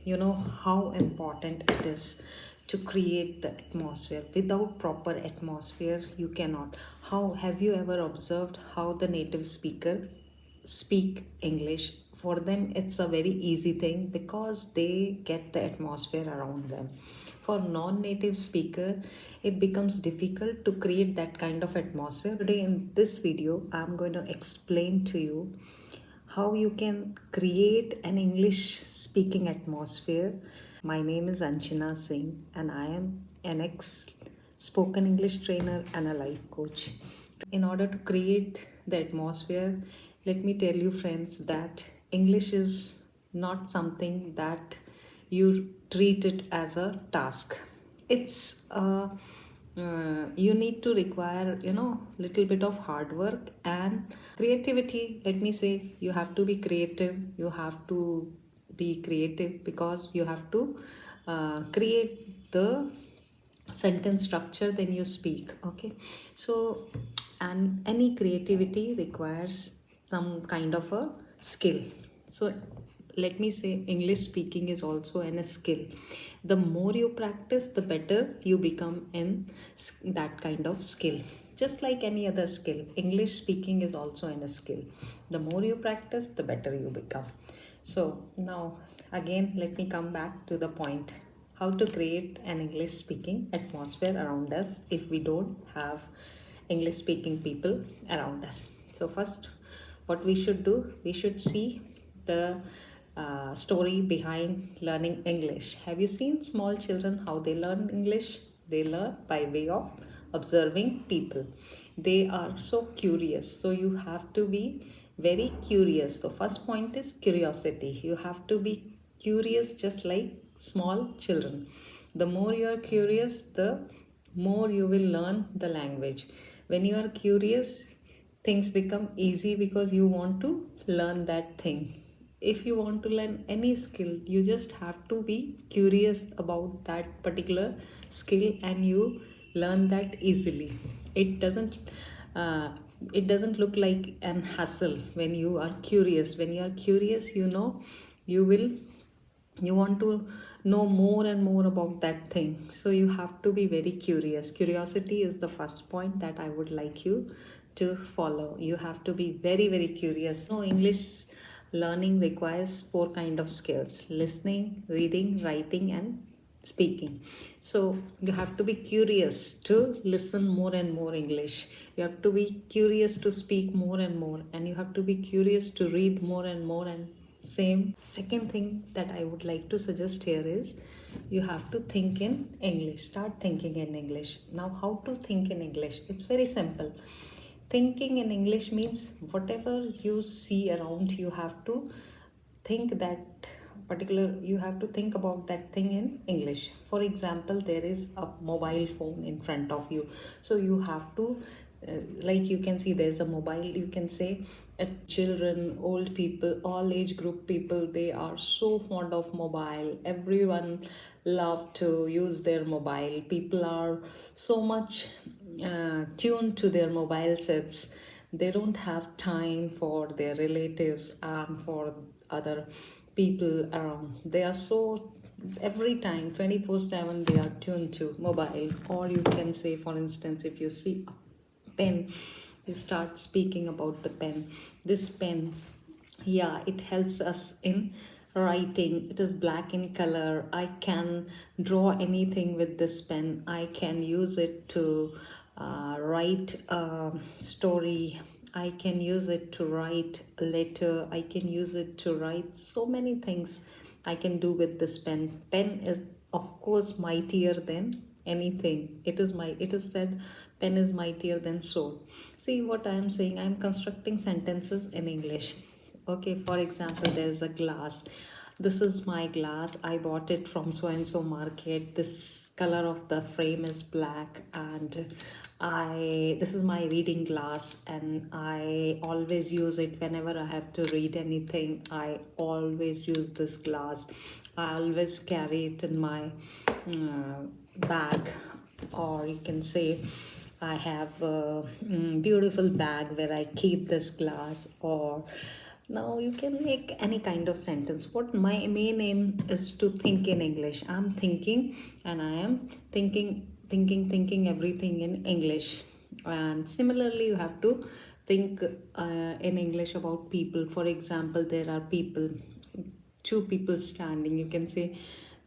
you know how important it is to create the atmosphere. Without proper atmosphere, you cannot. How have you ever observed how the native speaker speak English? For them, it's a very easy thing because they get the atmosphere around them. For non-native speaker, it becomes difficult to create that kind of atmosphere. Today in this video, I'm going to explain to you how you can create an English speaking atmosphere. My name is Anchana Singh and I am an ex spoken English trainer and a life coach. In order to create the atmosphere, let me tell you, friends, that English is not something that you treat it as a task. It's you need to require, little bit of hard work and creativity. Let me say, you have to be creative. You have to be creative because you have to create the sentence structure, then you speak. Okay, so and any creativity requires some kind of a skill. So let me say, English speaking is also a skill. The more you practice, the better you become in that kind of skill. Just like any other skill, English speaking is also a skill. The more you practice, the better you become. So now again, let me come back to the point: how to create an English speaking atmosphere around us if we don't have English speaking people around us. So first, what we should do, we should see the story behind learning English. Have you seen small children how they learn English? They learn by way of observing people. They are so curious. So you have to be very curious. The first point is curiosity. You have to be curious just like small children. The more you are curious, the more you will learn the language. When you are curious, things become easy because you want to learn that thing. If you want to learn any skill, you just have to be curious about that particular skill and you learn that easily. It doesn't uh, it doesn't look like an hassle when you are curious. When you are curious, you want to know more and more about that thing. So you have to be very curious. Curiosity is the first point that I would like you to follow. You have to be very, very curious. English learning requires four kind of skills: listening, reading, writing, and speaking. So you have to be curious to listen more and more English. You have to be curious to speak more and more, and you have to be curious to read more and more. And same second thing that I would like to suggest here is you have to think in English. Start thinking in English. Now, how to think in English? It's very simple. Thinking in English means whatever you see around, you have to think that you have to think about that thing in English. For example, there is a mobile phone in front of you. So you have to, like you can see, there's a mobile. You can say children, old people, all age group people, they are so fond of mobile. Everyone love to use their mobile. People are so much tuned to their mobile sets. They don't have time for their relatives and for other people around. They are so, every time 24/7 they are tuned to mobile. Or you can say, for instance, if you see a pen, you start speaking about the pen. This pen, yeah, it helps us in writing. It is black in color. I can draw anything with this pen. I can use it to write a story. I can use it to write a letter. I can use it to write so many things I can do with this pen. Pen is, of course, mightier than anything. It is said pen is mightier than sword. See what I am saying? I am constructing sentences in English. Okay, for example, there's a glass. This is my glass. I bought it from so and so market. This color of the frame is black, and this is my reading glass, and I always use it whenever I have to read anything. I always use this glass. I always carry it in my bag, or you can say I have a beautiful bag where I keep this glass. Or Now you can make any kind of sentence. What my main aim is to think in English. I'm thinking and I am thinking everything in English. And similarly, you have to think in English about people. For example, there are people, two people standing. You can say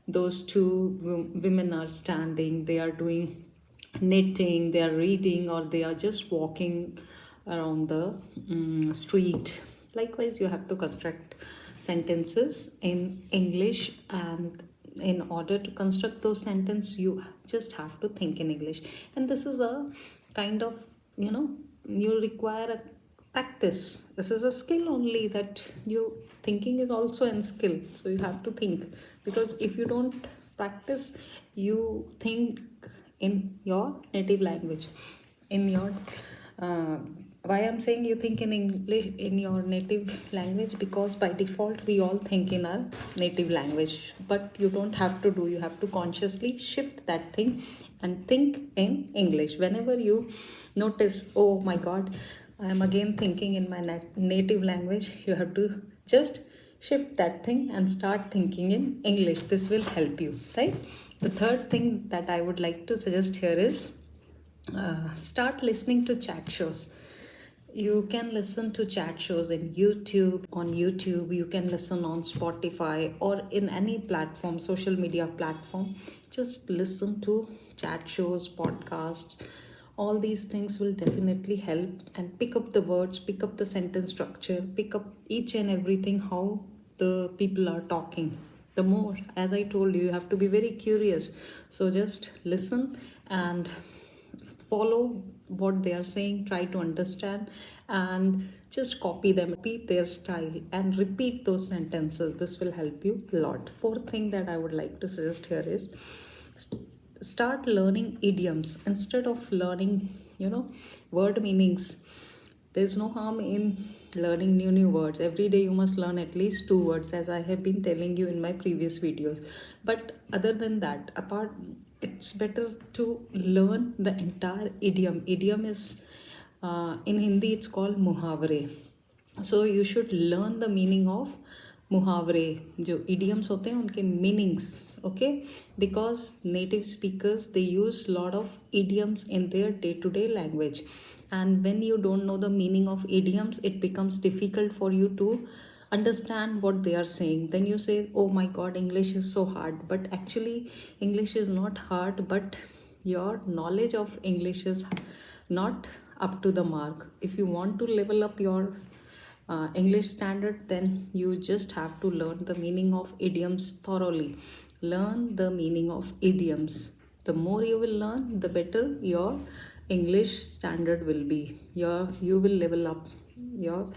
those two women are standing. They are doing knitting, they are reading, or they are just walking around the street. Likewise, you have to construct sentences in English, and in order to construct those sentences, you just have to think in English. And this is a kind of, you require a practice. This is a skill only, that you thinking is also a skill. So you have to think, because if you don't practice, you think in your native language, in your uh, why I'm saying you think in English in your native language, because by default we all think in our native language, but you don't have to do, you have to consciously shift that thing and think in English. Whenever you notice, oh my god, I am again thinking in my native language, you have to just shift that thing and start thinking in English. This will help you, right? The third thing that I would like to suggest here is start listening to chat shows. You can listen to chat shows in YouTube, on YouTube, you can listen on Spotify or in any platform, social media platform. Just listen to chat shows, podcasts. All these things will definitely help, and pick up the words, pick up the sentence structure, pick up each and everything how the people are talking. The more, as I told you, you have to be very curious. So just listen and follow what they are saying, try to understand, and just copy them, repeat their style, and repeat those sentences. This will help you a lot. Fourth thing that I would like to suggest here is start learning idioms instead of learning, word meanings. There's no harm in learning new words. Every day you must learn at least two words, as I have been telling you in my previous videos. But other than that, apart, it's better to learn the entire idiom. Idiom is in Hindi it's called muhavre. So you should learn the meaning of मुहावरे. जो idioms होते हैं उनके meanings, okay? Because native speakers, they use lot of idioms in their day-to-day language, and when you don't know the meaning of idioms, it becomes difficult for you to understand what they are saying. Then you say, oh my god, English is so hard. But actually English is not hard, but your knowledge of English is not up to the mark. If you want to level up your English standard, then you just have to learn the meaning of idioms thoroughly. Learn the meaning of idioms. The more you will learn, the better your English standard will be. You will level up your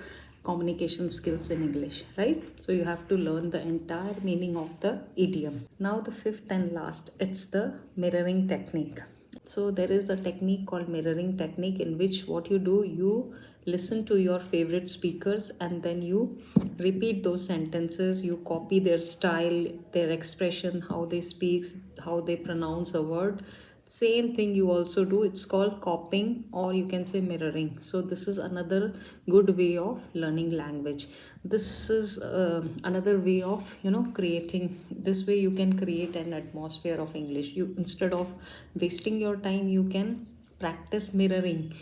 communication skills in English, right? So you have to learn the entire meaning of the idiom. Now the fifth and last, it's the mirroring technique. So there is a technique called mirroring technique, in which what you do, you listen to your favorite speakers and then you repeat those sentences. You copy their style, their expression, how they speak, how they pronounce a word. Same thing you also do. It's called copying, or you can say mirroring. So this is another good way of learning language. This is another way of creating. This way you can create an atmosphere of English. You, instead of wasting your time, you can practice mirroring.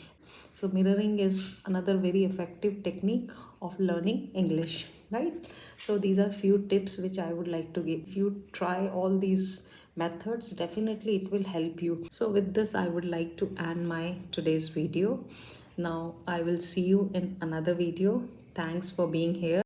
So mirroring is another very effective technique of learning English, right? So these are few tips which I would like to give. If you try all these methods, definitely it will help you. So with this, I would like to end my today's video. Now I will see you in another video. Thanks for being here.